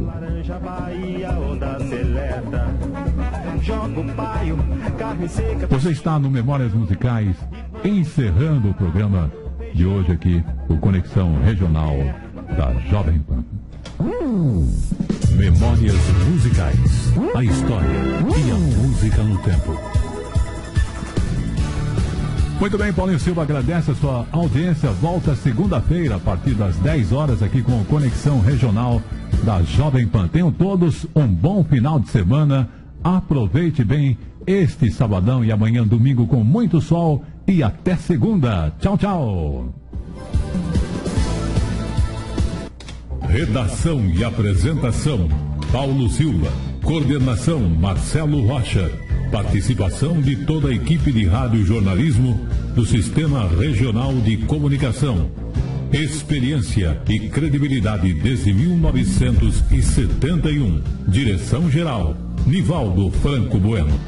Você está no Memórias Musicais, encerrando o programa de hoje aqui, o Conexão Regional da Jovem Pan. Memórias Musicais. A história e a música no tempo. Muito bem, Paulinho Silva agradece a sua audiência. Volta segunda-feira, a partir das 10 horas, aqui com o Conexão Regional da Jovem Pan. Tenham todos um bom final de semana. Aproveite bem este sabadão e amanhã, domingo, com muito sol. E até segunda. Tchau, tchau. Redação e apresentação: Paulo Silva. Coordenação: Marcelo Rocha. Participação de toda a equipe de rádio jornalismo do Sistema Regional de Comunicação. Experiência e credibilidade desde 1971. Direção-geral: Nivaldo Franco Bueno.